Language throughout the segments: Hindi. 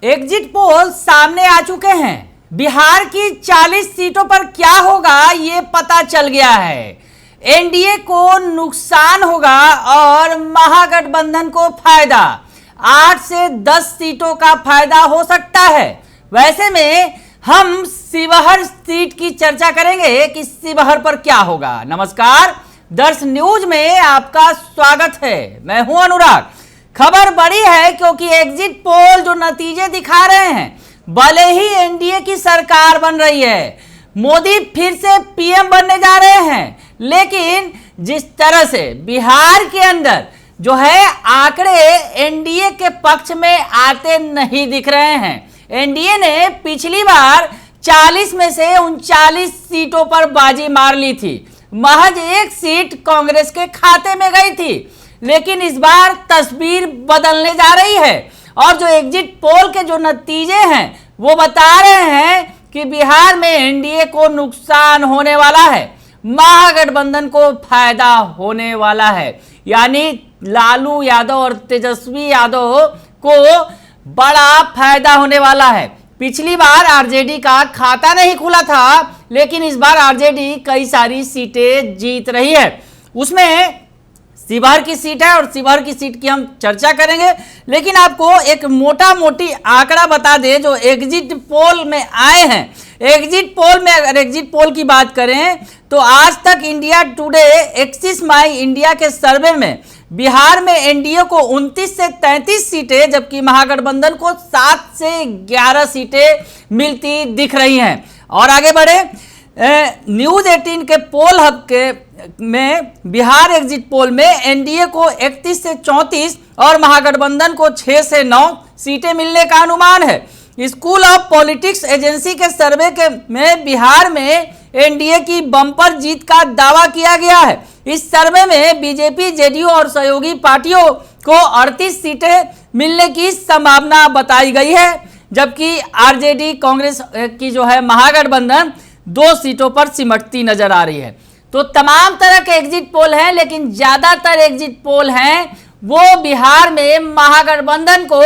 एग्जिट पोल सामने आ चुके हैं। बिहार की 40 सीटों पर क्या होगा ये पता चल गया है। एनडीए को नुकसान होगा और महागठबंधन को फायदा। 8 से 10 सीटों का फायदा हो सकता है। वैसे में हम शिवहर सीट की चर्चा करेंगे कि शिवहर पर क्या होगा। नमस्कार, दर्श न्यूज में आपका स्वागत है। मैं हूं अनुराग। खबर बड़ी है क्योंकि एग्जिट पोल जो नतीजे दिखा रहे हैं, भले ही एनडीए की सरकार बन रही है, मोदी फिर से पीएम बनने जा रहे हैं, लेकिन जिस तरह से बिहार के अंदर जो है आंकड़े एनडीए के पक्ष में आते नहीं दिख रहे हैं। एनडीए ने पिछली बार 40 में से 39 सीटों पर बाजी मार ली थी। महज एक सीट कांग्रेस के खाते में गई थी, लेकिन इस बार तस्वीर बदलने जा रही है और जो एग्जिट पोल के जो नतीजे हैं वो बता रहे हैं कि बिहार में एनडीए को नुकसान होने वाला है, महागठबंधन को फायदा होने वाला है। यानी लालू यादव और तेजस्वी यादव को बड़ा फायदा होने वाला है। पिछली बार आरजेडी का खाता नहीं खुला था, लेकिन इस बार आरजेडी कई सारी सीटें जीत रही है। उसमें शिवहर की सीट है और शिवहर की सीट की हम चर्चा करेंगे, लेकिन आपको एक मोटा मोटी आंकड़ा बता दें जो एग्जिट पोल में आए हैं। एग्जिट पोल में अगर एग्जिट पोल की बात करें तो आज तक इंडिया टुडे एक्सिस माई इंडिया के सर्वे में बिहार में एनडीए को 29 से 33 सीटें, जबकि महागठबंधन को 7 से 11 सीटें मिलती दिख रही हैं। और आगे बढ़े, न्यूज 18 के पोल हब के में बिहार एग्जिट पोल में एनडीए को 31 से 34 और महागठबंधन को 6 से 9 सीटें मिलने का अनुमान है। स्कूल ऑफ पॉलिटिक्स एजेंसी के सर्वे में बिहार में एनडीए की बम्पर जीत का दावा किया गया है। इस सर्वे में बीजेपी, जेडीयू और सहयोगी पार्टियों को 38 सीटें मिलने की संभावना बताई गई है, जबकि आरजेडी कांग्रेस की जो है महागठबंधन 2 सीटों पर सिमटती नजर आ रही है। तो तमाम तरह के एग्जिट पोल हैं, लेकिन ज्यादातर एग्जिट पोल हैं वो बिहार में महागठबंधन को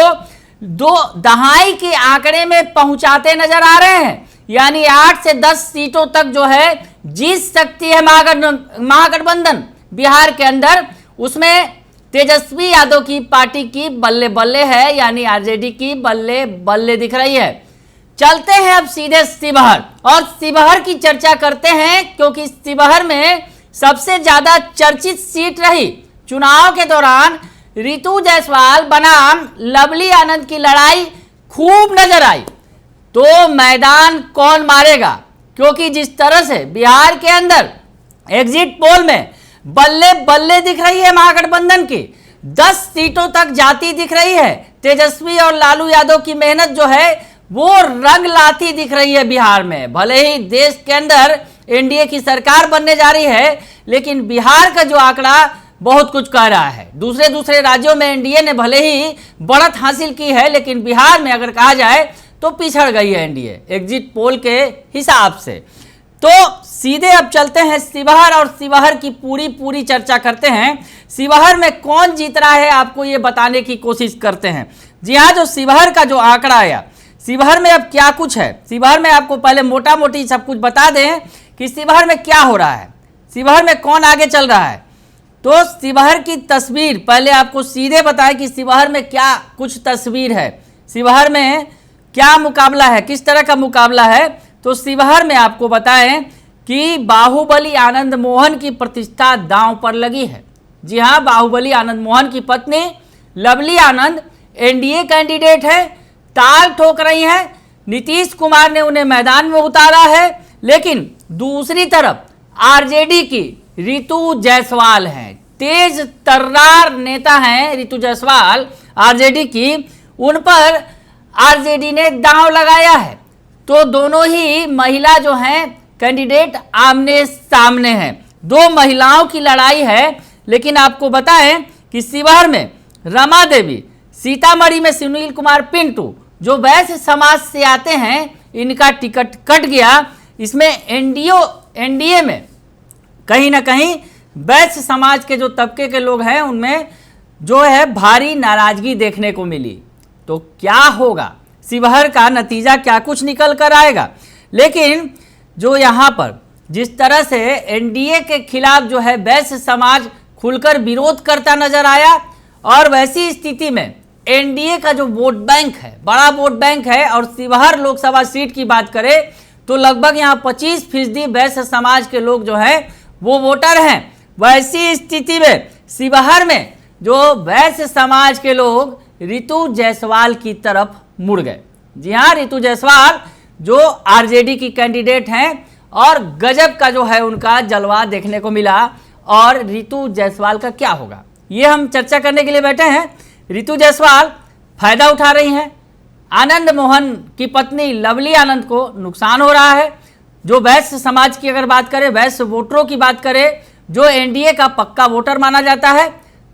2 दहाई के आंकड़े में पहुंचाते नजर आ रहे हैं। यानी 8 से 10 सीटों तक जो है जीत सकती है महागठबंधन बिहार के अंदर। उसमें तेजस्वी यादव की पार्टी की बल्ले बल्ले है, यानी आरजेडी की बल्ले बल्ले दिख रही है। चलते हैं अब सीधे शिवहर और शिवहर की चर्चा करते हैं, क्योंकि शिवहर में सबसे ज्यादा चर्चित सीट रही। चुनाव के दौरान रितु जायसवाल बनाम लवली आनंद की लड़ाई खूब नजर आई। तो मैदान कौन मारेगा, क्योंकि जिस तरह से बिहार के अंदर एग्जिट पोल में बल्ले बल्ले दिख रही है महागठबंधन की, 10 सीटों तक जाती दिख रही है। तेजस्वी और लालू यादव की मेहनत जो है वो रंग लाती दिख रही है बिहार में। भले ही देश के अंदर एनडीए की सरकार बनने जा रही है, लेकिन बिहार का जो आंकड़ा बहुत कुछ कह रहा है। दूसरे राज्यों में एनडीए ने भले ही बढ़त हासिल की है, लेकिन बिहार में अगर कहा जाए तो पिछड़ गई है एनडीए एग्जिट पोल के हिसाब से। तो सीधे अब चलते हैं शिवहर और शिवहर की पूरी चर्चा करते हैं। शिवहर में कौन जीत रहा है आपको ये बताने की कोशिश करते हैं। जी हाँ, जो शिवहर का जो आंकड़ा आया, शिवहर में अब क्या कुछ है। शिवहर में आपको पहले मोटा मोटी सब कुछ बता दें कि शिवहर में क्या हो रहा है, शिवहर में कौन आगे चल रहा है। तो शिवहर की तस्वीर पहले आपको सीधे बताएं कि शिवहर में क्या कुछ तस्वीर है, शिवहर में क्या मुकाबला है, किस तरह का मुकाबला है। तो शिवहर में आपको बताएं कि बाहुबली आनंद मोहन की प्रतिष्ठा दांव पर लगी है। जी हाँ, बाहुबली आनंद मोहन की पत्नी लवली आनंद एनडीए कैंडिडेट है, ताल ठोक रही हैं। नीतीश कुमार ने उन्हें मैदान में उतारा है, लेकिन दूसरी तरफ आरजेडी की रितु जायसवाल हैं, तेज तर्रार नेता हैं रितु जायसवाल आरजेडी की। उन पर आरजेडी ने दांव लगाया है। तो दोनों ही महिला जो हैं कैंडिडेट आमने सामने हैं। 2 महिलाओं की लड़ाई है। लेकिन आपको बताएं कि शिवहर में रमा देवी, सीतामढ़ी में सुनील कुमार पिंटू जो वैश्य समाज से आते हैं, इनका टिकट कट गया। इसमें एनडीए में कहीं ना कहीं वैश्य समाज के जो तबके के लोग हैं उनमें जो है भारी नाराजगी देखने को मिली। तो क्या होगा शिवहर का नतीजा क्या कुछ निकल कर आएगा। लेकिन जो यहाँ पर जिस तरह से एनडीए के खिलाफ जो है वैश्य समाज खुलकर विरोध करता नजर आया, और वैसी स्थिति में एनडीए का जो वोट बैंक है, बड़ा वोट बैंक है, और शिवहर लोकसभा सीट की बात करें तो लगभग यहाँ 25% वैश्य समाज के लोग जो हैं वो वोटर हैं। वैसी स्थिति में शिवहर में जो वैश्य समाज के लोग रितु जायसवाल की तरफ मुड़ गए। जी हाँ, रितु जायसवाल जो आरजेडी की कैंडिडेट हैं, और गजब का जो है उनका जलवा देखने को मिला। और रितु जायसवाल का क्या होगा, ये हम चर्चा करने के लिए बैठे हैं। रितु जायसवाल फायदा उठा रही हैं, आनंद मोहन की पत्नी लवली आनंद को नुकसान हो रहा है। जो वैश्य समाज की अगर बात करें, वैश्य वोटरों की बात करें, जो एनडीए का पक्का वोटर माना जाता है,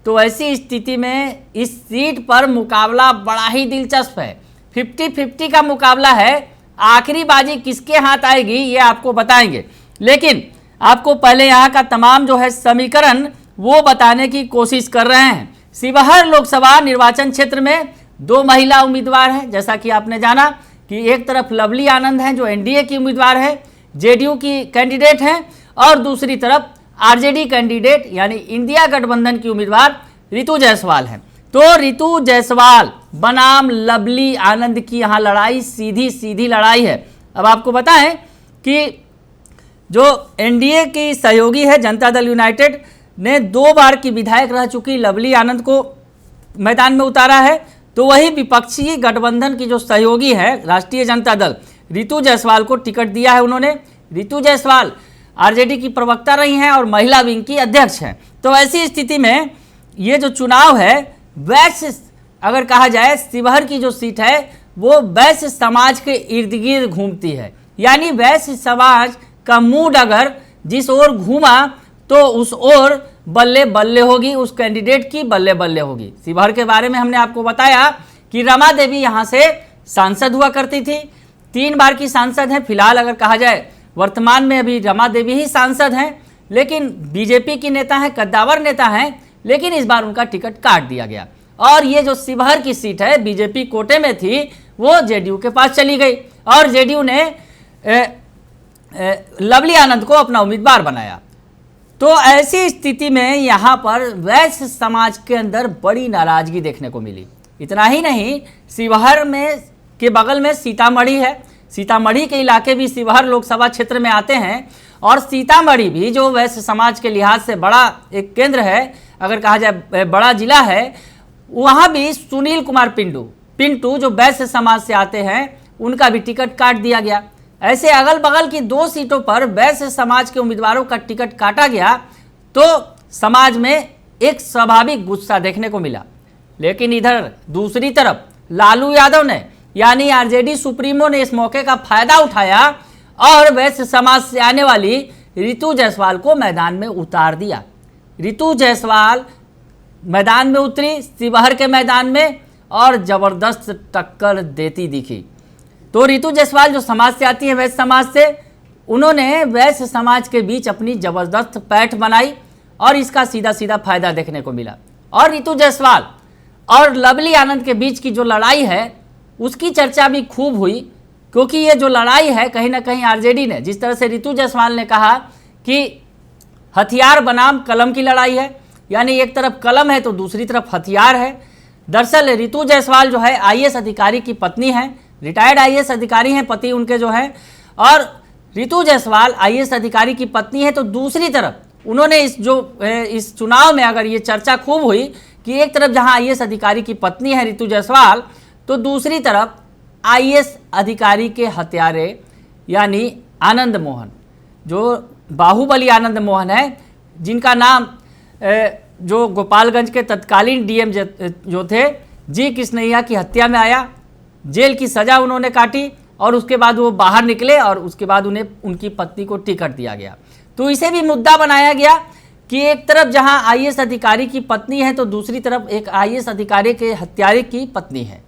तो ऐसी स्थिति में इस सीट पर मुकाबला बड़ा ही दिलचस्प है। 50-50 का मुकाबला है। आखिरी बाजी किसके हाथ आएगी ये आपको बताएंगे, लेकिन आपको पहले यहाँ का तमाम जो है समीकरण वो बताने की कोशिश कर रहे हैं। शिवहर लोकसभा निर्वाचन क्षेत्र में 2 महिला उम्मीदवार हैं, जैसा कि आपने जाना कि एक तरफ लवली आनंद हैं जो एनडीए की उम्मीदवार है, जेडीयू की कैंडिडेट हैं, और दूसरी तरफ आरजेडी कैंडिडेट यानी इंडिया गठबंधन की उम्मीदवार रितु जायसवाल हैं। तो रितु जायसवाल बनाम लवली आनंद की यहाँ लड़ाई सीधी सीधी लड़ाई है। अब आपको बताएं कि जो एनडीए की सहयोगी है जनता दल यूनाइटेड ने 2 बार की विधायक रह चुकी लवली आनंद को मैदान में उतारा है, तो वही विपक्षी गठबंधन की जो सहयोगी है राष्ट्रीय जनता दल, रितु जायसवाल को टिकट दिया है उन्होंने। रितु जायसवाल आरजेडी की प्रवक्ता रही हैं और महिला विंग की अध्यक्ष हैं। तो ऐसी स्थिति में ये जो चुनाव है, वैश्य अगर कहा जाए शिवहर की जो सीट है वो वैश्य समाज के इर्द गिर्द घूमती है, यानी वैश्य समाज का मूड अगर जिस ओर घूमा तो उस ओर बल्ले बल्ले होगी, उस कैंडिडेट की बल्ले बल्ले होगी। शिवहर के बारे में हमने आपको बताया कि रमा देवी यहाँ से सांसद हुआ करती थी, 3 बार की सांसद हैं। फिलहाल अगर कहा जाए वर्तमान में अभी रमा देवी ही सांसद हैं, लेकिन बीजेपी की नेता हैं, कद्दावर नेता हैं, लेकिन इस बार उनका टिकट काट दिया गया। और ये जो शिवहर की सीट है बीजेपी कोटे में थी वो जेडीयू के पास चली गई, और जेडीयू ने लवली आनंद को अपना उम्मीदवार बनाया। तो ऐसी स्थिति में यहाँ पर वैश्य समाज के अंदर बड़ी नाराजगी देखने को मिली। इतना ही नहीं, शिवहर में के बगल में सीतामढ़ी है, सीतामढ़ी के इलाके भी शिवहर लोकसभा क्षेत्र में आते हैं, और सीतामढ़ी भी जो वैश्य समाज के लिहाज से बड़ा एक केंद्र है, अगर कहा जाए बड़ा जिला है, वहाँ भी सुनील कुमार पिंटू जो वैश्य समाज से आते हैं उनका भी टिकट काट दिया गया। ऐसे अगल बगल की 2 सीटों पर वैश्य समाज के उम्मीदवारों का टिकट काटा गया, तो समाज में एक स्वाभाविक गुस्सा देखने को मिला। लेकिन इधर दूसरी तरफ लालू यादव ने यानी आरजेडी सुप्रीमो ने इस मौके का फायदा उठाया और वैश्य समाज से आने वाली रितु जायसवाल को मैदान में उतार दिया। रितु जायसवाल मैदान में उतरी शिवहर के मैदान में और जबरदस्त टक्कर देती दिखी। तो रितु जायसवाल जो समाज से आती है, वैश्य समाज से, उन्होंने वैश्य समाज के बीच अपनी जबरदस्त पैठ बनाई और इसका सीधा सीधा फायदा देखने को मिला। और रितु जायसवाल और लवली आनंद के बीच की जो लड़ाई है उसकी चर्चा भी खूब हुई, क्योंकि ये जो लड़ाई है कहीं ना कहीं आरजेडी ने, जिस तरह से रितु जायसवाल ने कहा कि हथियार बनाम कलम की लड़ाई है, यानी एक तरफ कलम है तो दूसरी तरफ हथियार है। दरअसल रितु जायसवाल जो है आईएएस अधिकारी की पत्नी है, रिटायर्ड आईएएस अधिकारी हैं पति उनके जो हैं, और रितु जायसवाल आईएएस अधिकारी की पत्नी है। तो दूसरी तरफ उन्होंने इस चुनाव में अगर ये चर्चा खूब हुई कि एक तरफ जहां आईएएस अधिकारी की पत्नी है रितु जायसवाल, तो दूसरी तरफ आईएएस अधिकारी के हत्यारे यानी आनंद मोहन, जो बाहुबली आनंद मोहन है, जिनका नाम जो गोपालगंज के तत्कालीन डीएम जो थे जी कृष्णैया की हत्या में आया, जेल की सज़ा उन्होंने काटी और उसके बाद वो बाहर निकले और उसके बाद उन्हें उनकी पत्नी को टिकट दिया गया। तो इसे भी मुद्दा बनाया गया कि एक तरफ जहां आईएएस अधिकारी की पत्नी है तो दूसरी तरफ एक आईएएस अधिकारी के हत्यारे की पत्नी है।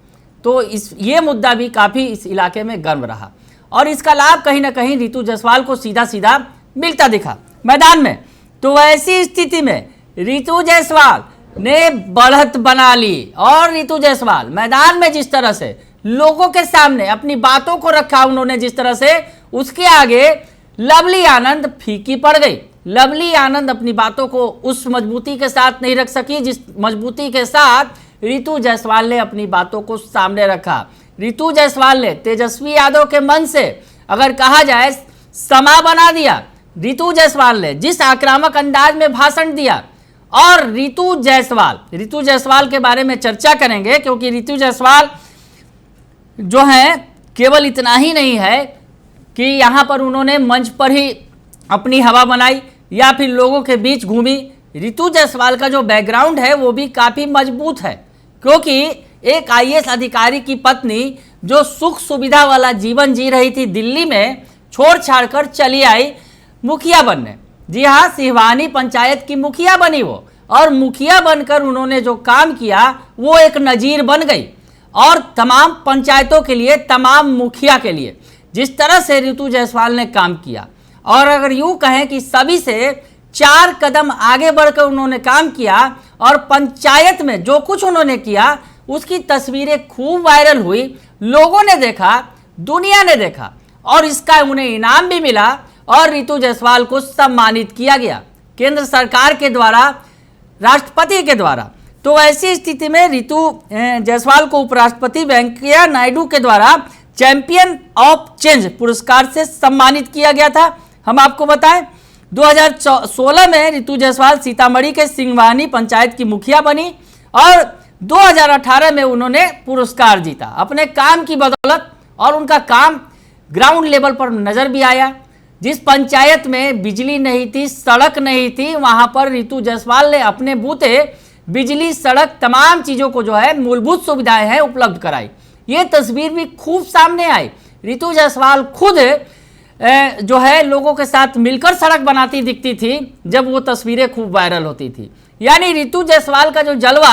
तो ये मुद्दा भी काफ़ी इस इलाके में गर्म रहा और इसका लाभ कहीं ना कहीं रितु जायसवाल को सीधा सीधा मिलता दिखा मैदान में। तो ऐसी स्थिति में रितु जायसवाल ने बढ़त बना ली और रितु जायसवाल मैदान में जिस तरह से लोगों के सामने अपनी बातों को रखा उन्होंने जिस तरह से, उसके आगे लवली आनंद फीकी पड़ गई। लवली आनंद अपनी बातों को उस मजबूती के साथ नहीं रख सकी जिस मजबूती के साथ रितु जायसवाल ने अपनी बातों को सामने रखा। रितु जायसवाल ने तेजस्वी यादव के मन से अगर कहा जाए समा बना दिया। रितु जायसवाल ने जिस आक्रामक अंदाज में भाषण दिया, और रितु जायसवाल के बारे में चर्चा करेंगे क्योंकि रितु जायसवाल जो है केवल इतना ही नहीं है कि यहाँ पर उन्होंने मंच पर ही अपनी हवा बनाई या फिर लोगों के बीच घूमी। रितु जायसवाल का जो बैकग्राउंड है वो भी काफ़ी मजबूत है, क्योंकि एक आईएएस अधिकारी की पत्नी जो सुख सुविधा वाला जीवन जी रही थी दिल्ली में, छोड़ छाड़ कर चली आई मुखिया बनने। जी हाँ, सिहवानी पंचायत की मुखिया बनी वो, और मुखिया बनकर उन्होंने जो काम किया वो एक नजीर बन गई। और तमाम पंचायतों के लिए, तमाम मुखिया के लिए जिस तरह से रितु जायसवाल ने काम किया, और अगर यूँ कहें कि सभी से 4 कदम आगे बढ़कर उन्होंने काम किया, और पंचायत में जो कुछ उन्होंने किया उसकी तस्वीरें खूब वायरल हुई, लोगों ने देखा, दुनिया ने देखा, और इसका उन्हें इनाम भी मिला और रितु जायसवाल को सम्मानित किया गया केंद्र सरकार के द्वारा, राष्ट्रपति के द्वारा। तो ऐसी स्थिति में रितु जायसवाल को उपराष्ट्रपति वेंकैया नायडू के द्वारा चैंपियन ऑफ चेंज पुरस्कार से सम्मानित किया गया था। हम आपको बताएं 2016 में रितु जायसवाल सीतामढ़ी के सिंहवानी पंचायत की मुखिया बनी, और 2018 में उन्होंने पुरस्कार जीता अपने काम की बदौलत। और उनका काम ग्राउंड लेवल पर नजर भी आया। जिस पंचायत में बिजली नहीं थी, सड़क नहीं थी, वहां पर रितु जायसवाल ने अपने बूते बिजली, सड़क, तमाम चीज़ों को जो है मूलभूत सुविधाएं हैं उपलब्ध कराई। ये तस्वीर भी खूब सामने आई। रितु जायसवाल खुद जो है लोगों के साथ मिलकर सड़क बनाती दिखती थी जब वो तस्वीरें खूब वायरल होती थी। यानी रितु जायसवाल का जो जलवा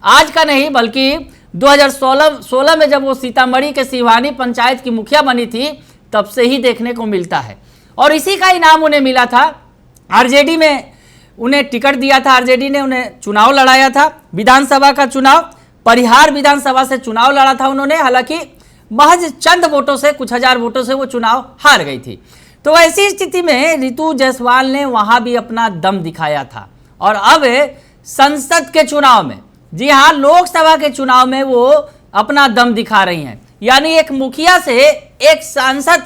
आज का नहीं बल्कि 2016 में जब वो सीतामढ़ी के सिहवानी पंचायत की मुखिया बनी थी तब से ही देखने को मिलता है। और इसी का इनाम उन्हें मिला था। आरजेडी में उन्हें टिकट दिया था, आरजेडी ने उन्हें चुनाव लड़ाया था, विधानसभा का चुनाव, परिहार विधानसभा से चुनाव लड़ा था उन्होंने। हालांकि महज चंद वोटों से, कुछ हजार वोटों से वो चुनाव हार गई थी। तो ऐसी स्थिति में रितु जायसवाल ने वहां भी अपना दम दिखाया था, और अब संसद के चुनाव में, जी हाँ, लोकसभा के चुनाव में वो अपना दम दिखा रही हैं। यानी एक मुखिया से एक सांसद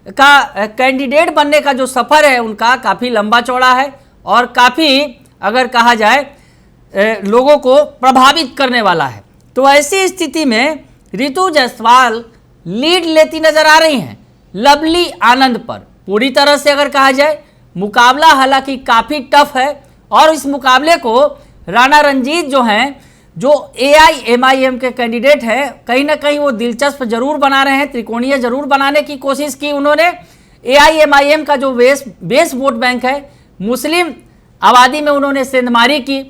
का कैंडिडेट बनने का जो सफर है उनका काफी लंबा चौड़ा है, और काफी अगर कहा जाए लोगों को प्रभावित करने वाला है। तो ऐसी स्थिति में रितु जायसवाल लीड लेती नजर आ रही हैं लवली आनंद पर। पूरी तरह से अगर कहा जाए मुकाबला हालांकि काफी टफ है, और इस मुकाबले को राणा रंजीत जो हैं, जो AIMIM के कैंडिडेट हैं, कहीं ना कहीं वो दिलचस्प जरूर बना रहे हैं, त्रिकोणीय जरूर बनाने की कोशिश की उन्होंने। AIMIM का जो बेस वोट बैंक है, मुस्लिम आबादी में उन्होंने सेंधमारी की,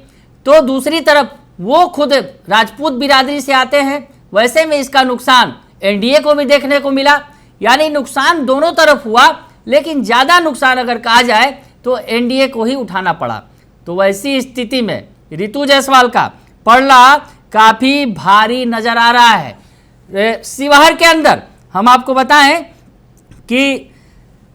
तो दूसरी तरफ वो खुद राजपूत बिरादरी से आते हैं। वैसे में इसका नुकसान NDA को भी देखने को मिला। यानी नुकसान दोनों तरफ हुआ, लेकिन ज़्यादा नुकसान अगर कहा जाए तो NDA को ही उठाना पड़ा। तो वैसी स्थिति में रितु जायसवाल का पड़ला काफ़ी भारी नज़र आ रहा है। शिवहर के अंदर हम आपको बताएं कि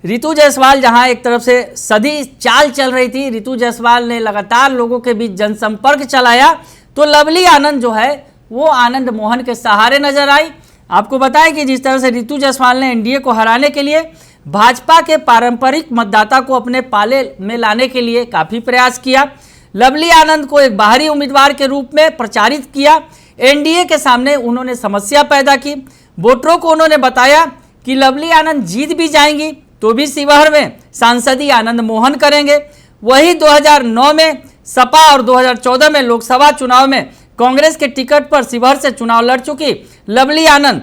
रितु जायसवाल जहां एक तरफ से सदी चाल चल रही थी, रितु जायसवाल ने लगातार लोगों के बीच जनसंपर्क चलाया, तो लवली आनंद जो है वो आनंद मोहन के सहारे नजर आई। आपको बताएं कि जिस तरह से रितु जायसवाल ने NDA को हराने के लिए भाजपा के पारंपरिक मतदाता को अपने पाले में लाने के लिए काफ़ी प्रयास किया, लवली आनंद को एक बाहरी उम्मीदवार के रूप में प्रचारित किया, NDA के सामने उन्होंने समस्या पैदा की, वोटरों को उन्होंने बताया कि लवली आनंद जीत भी जाएंगी तो भी शिवहर में सांसदी आनंद मोहन करेंगे। वही 2009 में सपा और 2014 में लोकसभा चुनाव में कांग्रेस के टिकट पर शिवहर से चुनाव लड़ चुकी लवली आनंद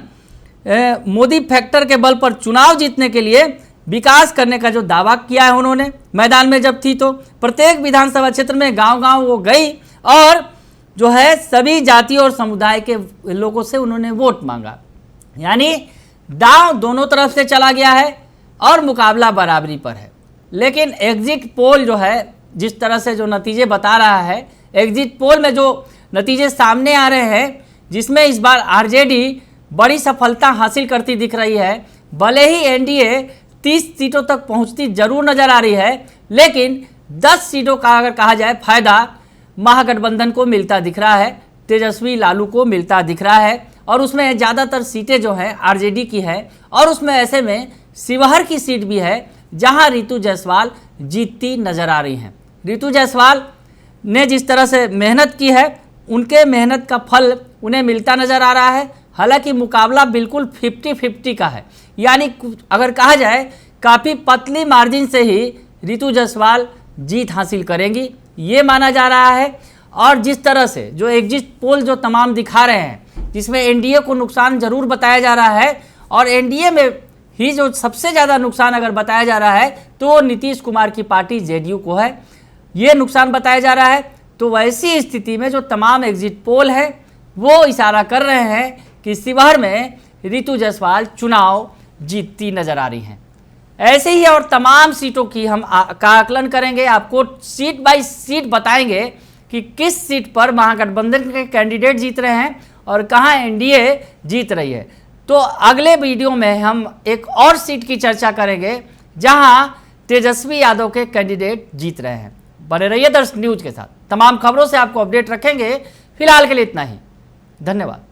मोदी फैक्टर के बल पर चुनाव जीतने के लिए विकास करने का जो दावा किया है उन्होंने मैदान में जब थी, तो प्रत्येक विधानसभा क्षेत्र में गांव-गांव वो गई और जो है सभी जाति और समुदाय के लोगों से उन्होंने वोट मांगा। यानी दांव दोनों तरफ से चला गया है और मुकाबला बराबरी पर है। लेकिन एग्जिट पोल जो है जिस तरह से जो नतीजे बता रहा है, एग्जिट पोल में जो नतीजे सामने आ रहे हैं, जिसमें इस बार आरजेडी बड़ी सफलता हासिल करती दिख रही है। भले ही एनडीए 30 सीटों तक पहुंचती जरूर नजर आ रही है, लेकिन 10 सीटों का अगर कहा जाए फायदा महागठबंधन को मिलता दिख रहा है, तेजस्वी लालू को मिलता दिख रहा है। और उसमें ज़्यादातर सीटें जो हैं आरजेडी की है, और उसमें ऐसे में शिवहर की सीट भी है जहां रितु जायसवाल जीतती नजर आ रही हैं। रितु जायसवाल ने जिस तरह से मेहनत की है, उनके मेहनत का फल उन्हें मिलता नजर आ रहा है। हालांकि मुकाबला बिल्कुल 50-50 का है, यानी अगर कहा जाए काफ़ी पतली मार्जिन से ही रितु जायसवाल जीत हासिल करेंगी, ये माना जा रहा है। और जिस तरह से जो एग्जिट पोल जो तमाम दिखा रहे हैं, जिसमें एनडीए को नुकसान जरूर बताया जा रहा है, और एनडीए में ही जो सबसे ज़्यादा नुकसान अगर बताया जा रहा है तो वो नीतीश कुमार की पार्टी जेडीयू को है, ये नुकसान बताया जा रहा है। तो वैसी स्थिति में जो तमाम एग्जिट पोल है वो इशारा कर रहे हैं कि शिवहर में रितु जायसवाल चुनाव जीतती नजर आ रही हैं। ऐसे ही और तमाम सीटों की हम का आकलन करेंगे, आपको सीट बाय सीट बताएंगे कि किस सीट पर महागठबंधन के कैंडिडेट जीत रहे हैं और कहां एनडीए जीत रही है। तो अगले वीडियो में हम एक और सीट की चर्चा करेंगे जहां तेजस्वी यादव के कैंडिडेट जीत रहे हैं। बने रहिए दर्शक न्यूज के साथ, तमाम खबरों से आपको अपडेट रखेंगे। फिलहाल के लिए इतना ही, धन्यवाद।